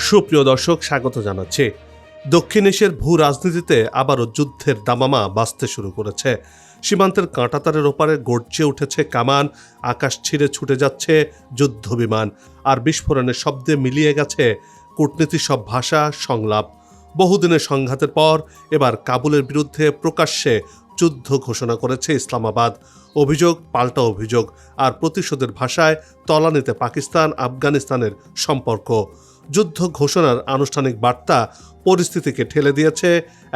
সুপ্রিয় দর্শক, স্বাগত জানাচ্ছি। দক্ষিণ এশিয়ার ভূ রাজনীতিতে আবারও যুদ্ধের দামামা বাজতে শুরু করেছে। সীমান্তের কাঁটাতারের ওপারে গর্জে উঠেছে কামান, আকাশ ছিঁড়ে ছুটে যাচ্ছে যুদ্ধ বিমান, আর বিস্ফোরণের শব্দে মিলিয়ে গেছে কূটনীতির সব ভাষা, সংলাপ। বহুদিনের সংঘাতের পর এবার কাবুলের বিরুদ্ধে প্রকাশ্যে যুদ্ধ ঘোষণা করেছে ইসলামাবাদ। অভিযোগ পাল্টা অভিযোগ, আর প্রতিশোধের ভাষায় তলানিতে পাকিস্তান আফগানিস্তানের সম্পর্ক। যুদ্ধ ঘোষণার আনুষ্ঠানিক বার্তা পরিস্থিতিকে ঠেলে দিয়েছে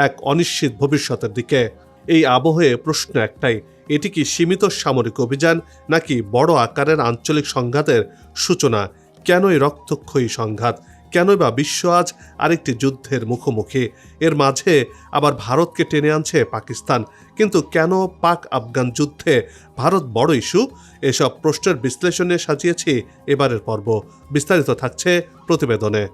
এক অনিশ্চিত ভবিষ্যতের দিকে। এই আবহে প্রশ্ন একটাই, এটি কি সীমিত সামরিক অভিযান নাকি বড় আকারের আঞ্চলিক সংঘাতের সূচনা? কেনই রক্তক্ষয়ী সংঘাত? কেনই বা বিশ্ব আজ আরেকটি যুদ্ধের মুখোমুখি? এর মাঝে আবার ভারতকে টেনে আনছে পাকিস্তান। কিন্তু কেন পাক আফগান যুদ্ধে ভারত বড় ইস্যু? এসব প্রশ্নের বিশ্লেষণে সাজিয়েছি এবারের পর্ব। বিস্তারিত থাকছে প্রতিবেদনে।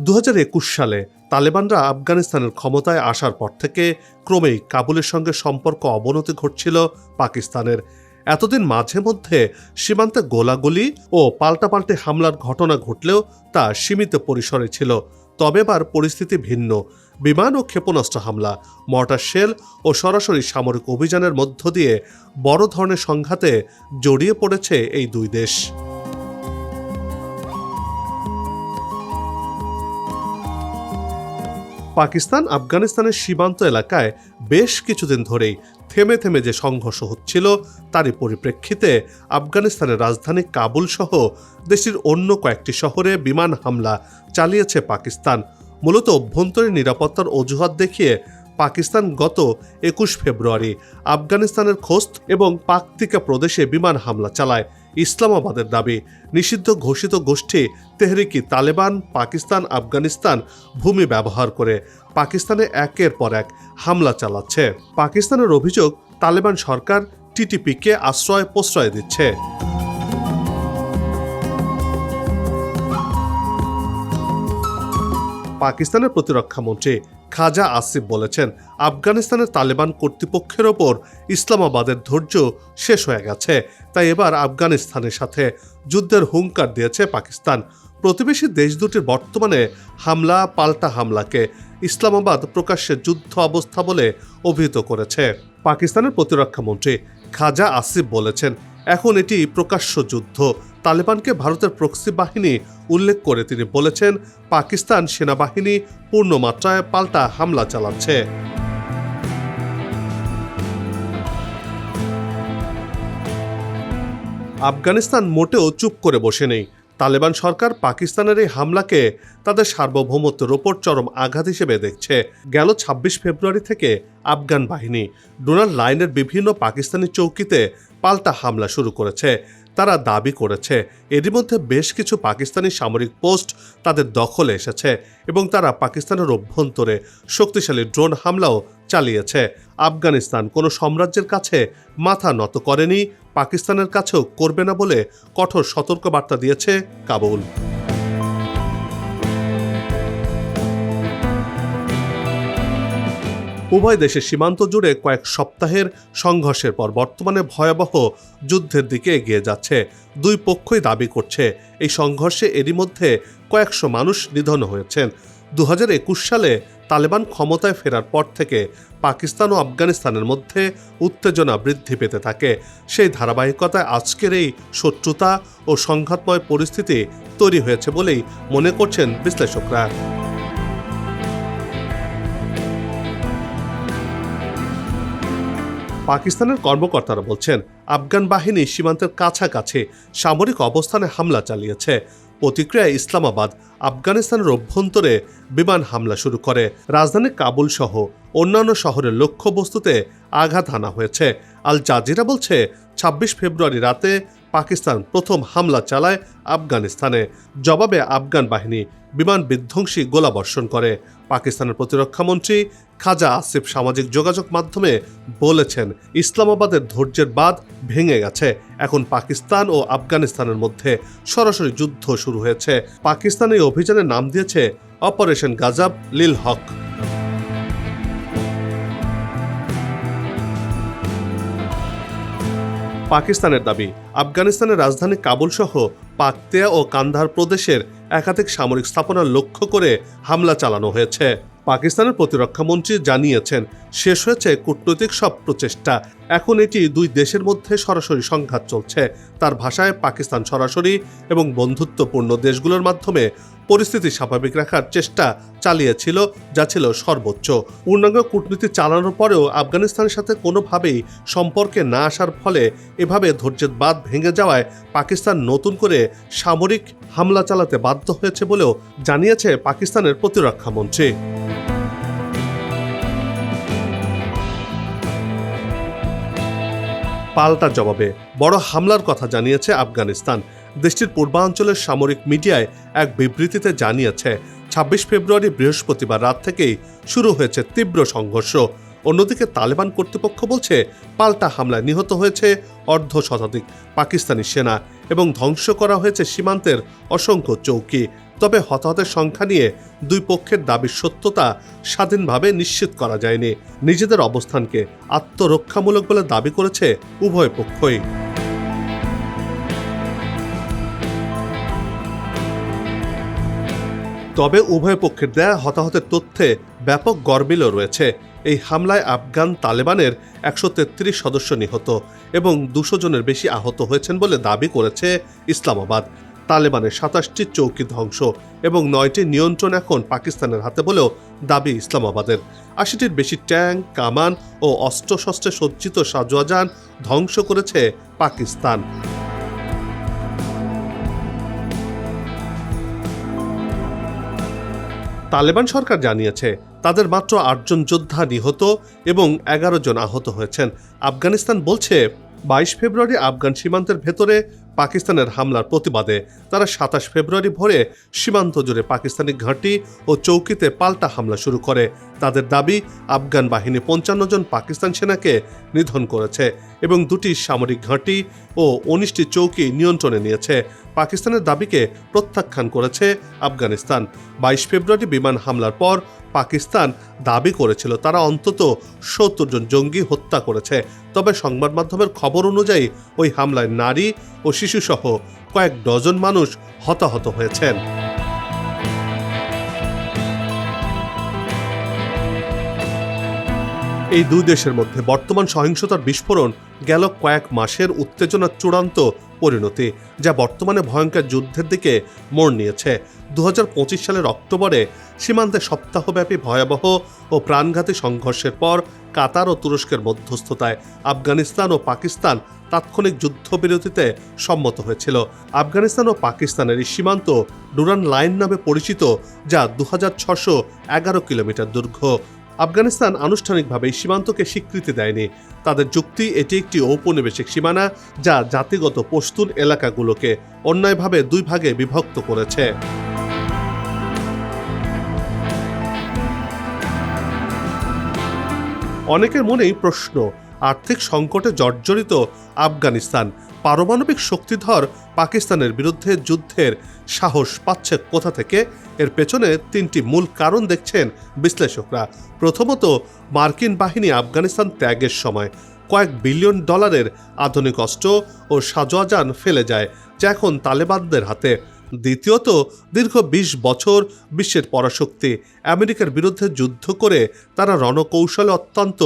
2021 সালে তালেবানরা আফগানিস্তানের ক্ষমতায় আসার পর থেকে ক্রমেই কাবুলের সঙ্গে সম্পর্ক অবনতি ঘটছিল পাকিস্তানের। এতদিন মাঝে মধ্যে সীমান্তে গোলাগুলি ও পাল্টাপাল্টি হামলার ঘটনা ঘটলেও তা সীমিত পরিসরে ছিল। তবে এবার পরিস্থিতি ভিন্ন। বিমান ও ক্ষেপণাস্ত্র হামলা, মর্টার শেল ও সরাসরি সামরিক অভিযানের মধ্য দিয়ে বড় ধরনের সংঘাতে জড়িয়ে পড়েছে এই দুই দেশ। পাকিস্তান আফগানিস্তানের সীমান্ত এলাকায় বেশ কিছুদিন ধরেই থেমে থেমে যে সংঘর্ষ হচ্ছিল, তারই পরিপ্রেক্ষিতে আফগানিস্তানের রাজধানী কাবুল সহ দেশটির অন্য কয়েকটি শহরে বিমান হামলা চালিয়েছে পাকিস্তান। মূলত অভ্যন্তরীণ নিরাপত্তার অজুহাত দেখিয়ে পাকিস্তান গত 21 ফেব্রুয়ারি আফগানিস্তানের খোস্ত এবং পাকতিকা প্রদেশে বিমান হামলা চালায়। ইসলামাবাদের দাবি, নিষিদ্ধ ঘোষিত গোষ্ঠী তেহরিকি তালেবান পাকিস্তান আফগানিস্তান ভূমি ব্যবহার করে পাকিস্তানে একের পর এক হামলা চালাচ্ছে। পাকিস্তানের অভিযোগ, তালেবান সরকার টিটিপিকে আশ্রয় প্রশ্রয় দিচ্ছে। পাকিস্তানের প্রতিরক্ষা মন্ত্রী খাজা আসিফ বলেছেন, আফগানিস্তানের তালেবান কর্তৃপক্ষের ওপর ইসলামাবাদের ধৈর্য শেষ হয়ে গেছে, তাই এবার আফগানিস্তানের সাথে যুদ্ধের হুঙ্কার দিয়েছে পাকিস্তান। প্রতিবেশী দেশ দুটির বর্তমানে হামলা পাল্টা হামলাকে ইসলামাবাদ প্রকাশ্যে যুদ্ধ অবস্থা বলে অভিহিত করেছে। পাকিস্তানের প্রতিরক্ষা মন্ত্রী খাজা আসিফ বলেছেন, এখন এটি প্রকাশ্য যুদ্ধ। তালেবানকে ভারতের প্রক্সি বাহিনী উল্লেখ করে তিনি বলেছেন, পাকিস্তান সেনাবাহিনী পূর্ণ মাত্রায় পাল্টা হামলা চালাচ্ছে। আফগানিস্তান মোটেও চুপ করে বসে নেই। তালেবান সরকার পাকিস্তানের এই হামলাকে তাদের সার্বভৌমত্বের ওপর চরম আঘাত হিসেবে দেখছে। গেল 26 ফেব্রুয়ারি থেকে আফগান বাহিনী ডোনাল্ড লাইনের বিভিন্ন পাকিস্তানি চৌকিতে পাল্টা হামলা শুরু করেছে। তারা দাবি করেছে, এরই মধ্যে বেশ কিছু পাকিস্তানি সামরিক পোস্ট তাদের দখলে এসেছে এবং তারা পাকিস্তানের অভ্যন্তরে শক্তিশালী ড্রোন হামলাও চালিয়েছে। আফগানিস্তান কোনো সাম্রাজ্যের কাছে মাথা নত করেনি, পাকিস্তানের কাছেও করবে না বলে কঠোর সতর্কবার্তা দিয়েছে কাবুল। উভয় দেশের সীমান্ত জুড়ে কয়েক সপ্তাহের সংঘর্ষের পর বর্তমানে ভয়াবহ যুদ্ধের দিকে এগিয়ে যাচ্ছে। দুই পক্ষই দাবি করছে, এই সংঘর্ষে এরই মধ্যে কয়েকশো মানুষ নিধন হয়েছেন। 2021 সালে তালেবান ক্ষমতায় ফেরার পর থেকে পাকিস্তান ও আফগানিস্তানের মধ্যে উত্তেজনা বৃদ্ধি পেতে থাকে। সেই ধারাবাহিকতায় আজকের এই শত্রুতা ও সংঘাতময় পরিস্থিতি তৈরি হয়েছে বলেই মনে করছেন বিশ্লেষকরা। পাকিস্তানের কর্মকর্তারা বলছেন, আফগান বাহিনী সীমান্তের কাছাকাছি সামরিক অবস্থানে হামলা চালিয়েছে। প্রতিক্রিয়ায় ইসলামাবাদ আফগানিস্তানের অভ্যন্তরে বিমান হামলা শুরু করে। রাজধানী কাবুল সহ অন্যান্য শহরের লক্ষ্যবস্তুতে আঘাত হানা হয়েছে। আল জাজিরা বলছে, 26 ফেব্রুয়ারি রাতে পাকিস্তান প্রথম হামলা চালায় আফগানিস্তানে। জবাবে আফগান বাহিনী বিমান বিধ্বংসী গোলাবর্ষণ করে। পাকিস্তানের প্রতিরক্ষামন্ত্রী খাজা আসিফ সামাজিক যোগাযোগ মাধ্যমে বলেছেন, ইসলামাবাদের ধৈর্যের বাঁধ ভেঙে গেছে। এখন পাকিস্তান ও আফগানিস্তানের মধ্যে সরাসরি যুদ্ধ শুরু হয়েছে। পাকিস্তান এই অভিযানের নাম দিয়েছে অপারেশন গাজাব লিল হক। পাকিস্তানের দাবি, আফগানিস্তানের রাজধানী কাবুল সহ পাকতেয়া ও কান্দাহার প্রদেশের একাধিক সামরিক স্থাপনা লক্ষ্য করে হামলা চালানো হয়েছে। পাকিস্তানের প্রতিরক্ষা মন্ত্রী জানিয়েছেন, শেষ হয়েছে কূটনৈতিক সব প্রচেষ্টা, এখন এটি দুই দেশের মধ্যে সরাসরি সংঘাত চলছে। তার ভাষায়, পাকিস্তান সরাসরি এবং বন্ধুত্বপূর্ণ দেশগুলোর মাধ্যমে পরিস্থিতি স্বাভাবিক রাখার চেষ্টা চালিয়েছিল, যা ছিল সর্বোচ্চ। পূর্ণাঙ্গ কূটনীতি চালানোর পরেও আফগানিস্তানের সাথে কোনোভাবেই সম্পর্কে না আসার ফলে এভাবে ধৈর্যের বাঁধ ভেঙে যাওয়ায় পাকিস্তান নতুন করে সামরিক হামলা চালাতে বাধ্য হয়েছে বলেও জানিয়েছে পাকিস্তানের প্রতিরক্ষা মন্ত্রী। পাল্টা জবাবে বড় হামলার কথা জানিয়েছে আফগানিস্তান। দেশটির পূর্বাঞ্চলের সামরিক মিডিয়ায় এক বিবৃতিতে জানিয়েছে, ২৬ ফেব্রুয়ারি বৃহস্পতিবার রাত থেকেই শুরু হয়েছে তীব্র সংঘর্ষ। অন্যদিকে তালেবান কর্তৃপক্ষ বলছে, পাল্টা হামলায় নিহত হয়েছে অর্ধশতাধিক পাকিস্তানি সেনা এবং ধ্বংস করা হয়েছে সীমান্তের অসংখ্য চৌকি। তবে হতাহতের সংখ্যা নিয়ে দুই পক্ষের দাবির সত্যতা স্বাধীনভাবে নিশ্চিত করা যায়নি। নিজেদের অবস্থানকে আত্মরক্ষামূলক বলে দাবি করেছে উভয় পক্ষই। তবে উভয় পক্ষের দেয়া হতাহতের তথ্যে ব্যাপক গরমিল রয়েছে। এই হামলায় আফগান তালেবানের ১৩৩ সদস্য নিহত এবং ২০০ জনের বেশি আহত হয়েছেন বলে দাবি করেছে ইসলামাবাদ। তালেবানের ২৭টি চৌকি ধ্বংস এবং ৯টি নিয়ন্ত্রণ এখন পাকিস্তানের হাতে বলেও দাবি ইসলামাবাদের। ৮০টির বেশি ট্যাঙ্ক, কামান ও অস্ত্রশস্ত্রে সজ্জিত সাজোয়াজান ধ্বংস করেছে পাকিস্তান। তালেবান সরকার জানিয়েছে, তাদের মাত্র ৮ জন যোদ্ধা নিহত এবং ১১ জন আহত হয়েছেন। আফগানিস্তান বলছে, ২২ ফেব্রুয়ারি আফগান সীমান্তের ভেতরে পাকিস্তানের হামলার প্রতিবাদে তারা ২৭ ফেব্রুয়ারি ভোরে সীমান্ত জুড়ে পাকিস্তানি ঘাঁটি ও চৌকিতে পাল্টা হামলা শুরু করে। তাদের দাবি, আফগান বাহিনী ৫৫ জন পাকিস্তান সেনাকে নিধন করেছে এবং ২টি সামরিক ঘাঁটি ও ১৯টি চৌকি নিয়ন্ত্রণে নিয়েছে। পাকিস্তানের দাবিকে প্রত্যাখ্যান করেছে আফগানিস্তান। ২২ ফেব্রুয়ারি বিমান হামলার পর পাকিস্তান দাবি করেছিল তারা অন্তত ৭০ জন জঙ্গি হত্যা করেছে। তবে সংবাদ মাধ্যমের খবর অনুযায়ী ওই হামলায় নারী ও শিশুসহ কয়েক ডজন মানুষ হতাহত হয়েছেন। এই দুই দেশের মধ্যে বর্তমান সহিংসতার বিস্ফোরণ গেল কয়েক মাসের উত্তেজনার চূড়ান্ত পরিণতি, যা বর্তমানে ভয়ঙ্কর যুদ্ধের দিকে মোড় নিয়েছে। ২০২৫ সালের অক্টোবরে সীমান্তে সপ্তাহব্যাপী ভয়াবহ ও প্রাণঘাতী সংঘর্ষের পর কাতার ও তুরস্কের মধ্যস্থতায় আফগানিস্তান ও পাকিস্তান তাৎক্ষণিক যুদ্ধবিরতিতে সম্মত হয়েছিল। আফগানিস্তান ও পাকিস্তানের এই সীমান্ত ডুরান লাইন নামে পরিচিত, যা ২৬১১ কিলোমিটার দীর্ঘ। আফগানিস্তান আনুষ্ঠানিকভাবে এই সীমান্তকে স্বীকৃতি দেয়নি। তাদের যুক্তি, এটি একটি ঔপনিবেশিক সীমানা যা জাতিগত পশতুন এলাকাগুলোকে অন্যায়ভাবে দুই ভাগে বিভক্ত করেছে। অনেকের মনেই প্রশ্ন, আর্থিক সংকটে জর্জরিত আফগানিস্তান পারমাণবিক শক্তিধর পাকিস্তানের বিরুদ্ধে যুদ্ধের সাহস পাচ্ছে কোথা থেকে? এর পেছনে ৩টি মূল কারণ দেখছেন বিশ্লেষকরা। প্রথমত, মার্কিন বাহিনী আফগানিস্তান ত্যাগের সময় কয়েক বিলিয়ন ডলারের আধুনিক অস্ত্র ও সাজোয়াজান ফেলে যায়, যা এখন তালেবানদের হাতে। দ্বিতীয়ত, দীর্ঘ ২০ বছর বিশ্বের পরাশক্তি আমেরিকার বিরুদ্ধে যুদ্ধ করে তারা রণকৌশলে অত্যন্ত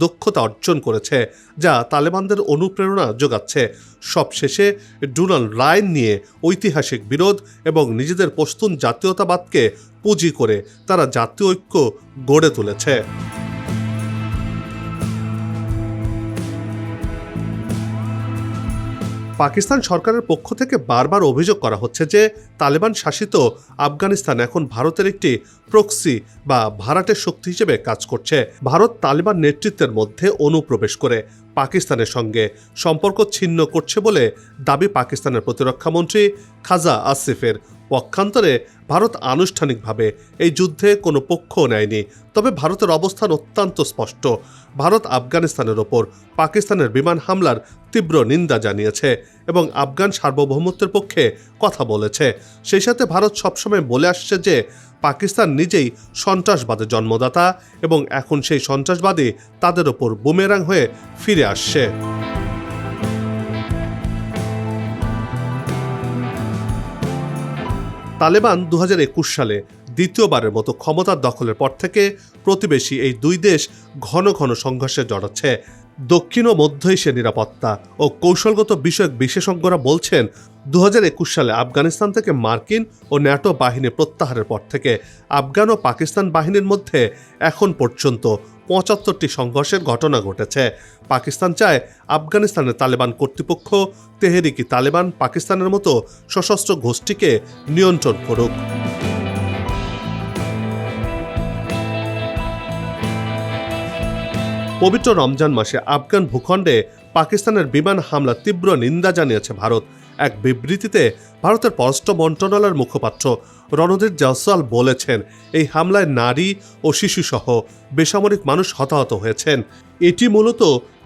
দক্ষতা অর্জন করেছে, যা তালেবানদের অনুপ্রেরণা যোগাচ্ছে। সবশেষে ডুরান লাইন নিয়ে ঐতিহাসিক বিরোধ এবং নিজেদের পশতুন জাতীয়তাবাদকে পুঁজি করে তারা জাতীয় ঐক্য গড়ে তুলেছে। পাকিস্তান সরকারের পক্ষ থেকে বারবার অভিযোগ করা হচ্ছে যে তালেবান শাসিত আফগানিস্তান এখন ভারতের একটি প্রক্সি বা ভাড়াটে শক্তি হিসেবে কাজ করছে। ভারত তালেবান নেতৃত্বের মধ্যে অনুপ্রবেশ করে পাকিস্তানের সঙ্গে সম্পর্ক ছিন্ন করছে বলে দাবি পাকিস্তানের প্রতিরক্ষামন্ত্রী খাজা আসিফের। পক্ষান্তরে ভারত আনুষ্ঠানিকভাবে এই যুদ্ধে কোনো পক্ষ নেয়নি। তবে ভারতের অবস্থান অত্যন্ত স্পষ্ট। ভারত আফগানিস্তানের ওপর পাকিস্তানের বিমান হামলার তীব্র নিন্দা জানিয়েছে এবং আফগান সার্বভৌমত্বের পক্ষে কথা বলেছে। সেই সাথে ভারত সবসময় বলে আসছে যে পাকিস্তান নিজেই সন্ত্রাসবাদের জন্মদাতা এবং এখন সেই সন্ত্রাসবাদী তাদের ওপর বুমেরাং হয়ে ফিরে আসছে। তালেবান 2021 সালে দ্বিতীয়বারের মতো ক্ষমতা দখলের পর থেকে প্রতিবেশী এই দুই দেশ ঘন ঘন সংঘর্ষে জড়াচ্ছে। দক্ষিণ ও মধ্য এশিয়ার নিরাপত্তা ও কৌশলগত বিষয়ক বিশেষজ্ঞরা বলছেন 2021 সালে আফগানিস্তান থেকে মার্কিন ও ন্যাটো বাহিনী প্রত্যাহারের পর থেকে আফগান ও পাকিস্তান বাহিনীর মধ্যে এখন পর্যন্ত 75টি সংঘর্ষের ঘটনা ঘটেছে। পাকিস্তান চায় আফগানিস্তানের তালেবান কর্তৃপক্ষ তেহরিকি তালেবান পাকিস্তানের মতো সশস্ত্র গোষ্ঠীকে নিয়ন্ত্রণ করুক। পবিত্র রমজান মাসে আফগান ভূখণ্ডে পাকিস্তানের বিমান হামলা তীব্র নিন্দা জানিয়েছে ভারত। এক বিবৃতিতে ভারতের পররাষ্ট্র মন্ত্রণালয়ের মুখপাত্র রণধীর জয়সওয়াল বলেছেন, এই হামলায় নারী ও শিশুসহ বেসামরিক মানুষ হতাহত হয়েছেন। এটি মূলত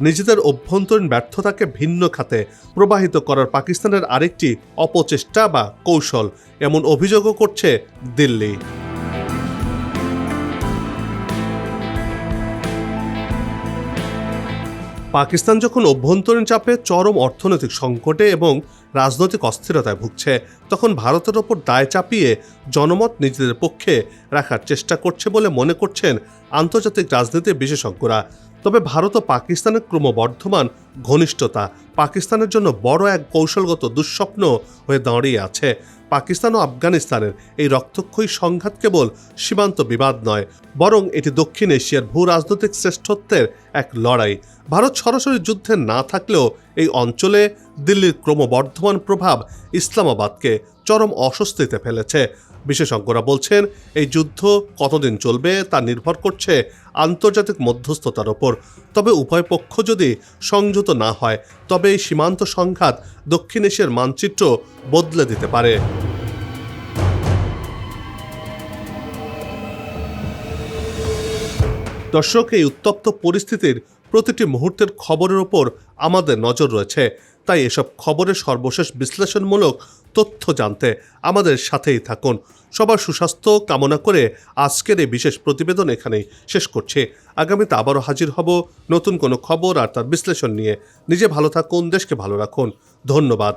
নিজেদের অভ্যন্তরীণ ব্যর্থতাকে ভিন্ন খাতে প্রবাহিত করার পাকিস্তানের আরেকটি অপচেষ্টা বা কৌশল, এমন অভিযোগও করছে দিল্লি। পাকিস্তান যখন অভ্যন্তরীণ চাপে, চরম অর্থনৈতিক সংকটে এবং রাজনৈতিক অস্থিরতায় ভুগছে, তখন ভারতের ওপর দায় চাপিয়ে জনমত নিজেদের পক্ষে রাখার চেষ্টা করছে বলে মনে করছেন আন্তর্জাতিক রাজনীতির বিশেষজ্ঞরা। তবে ভারত ও পাকিস্তানের ক্রমবর্ধমান ঘনিষ্ঠতা পাকিস্তানের জন্য বড় এক কৌশলগত দুঃস্বপ্ন হয়ে দাঁড়িয়ে আছে। পাকিস্তান ও আফগানিস্তানের এই রক্তক্ষয়ী সংঘাত কেবল সীমান্ত বিবাদ নয়, বরং এটি দক্ষিণ এশিয়ার ভূ রাজনৈতিক শ্রেষ্ঠত্বের এক লড়াই। ভারত সরাসরি যুদ্ধে না থাকলেও এই অঞ্চলে দিল্লির ক্রমবর্ধমান প্রভাব ইসলামাবাদকে চরম অস্বস্তিতে ফেলেছে। বিশেষজ্ঞরা বলছেন, এই যুদ্ধ কতদিন চলবে তা নির্ভর করছে আন্তর্জাতিক মধ্যস্থতার ওপর। তবে উভয় পক্ষ যদি সংযত না হয়, তবে এই সীমান্ত সংঘাত দক্ষিণ এশিয়ার মানচিত্র বদলে দিতে পারে। দর্শক, এই উত্তপ্ত পরিস্থিতির প্রতিটি মুহূর্তের খবরের ওপর আমাদের নজর রয়েছে। তাই এসব খবরের সর্বশেষ বিশ্লেষণমূলক তথ্য জানতে আমাদের সাথেই থাকুন। সবার সুস্বাস্থ্য কামনা করে আজকের এই বিশেষ প্রতিবেদন এখানেই শেষ করছি। আগামীতে আবারও হাজির হব নতুন কোনো খবর আর তার বিশ্লেষণ নিয়ে। নিজে ভালো থাকুন, দেশকে ভালো রাখুন। ধন্যবাদ।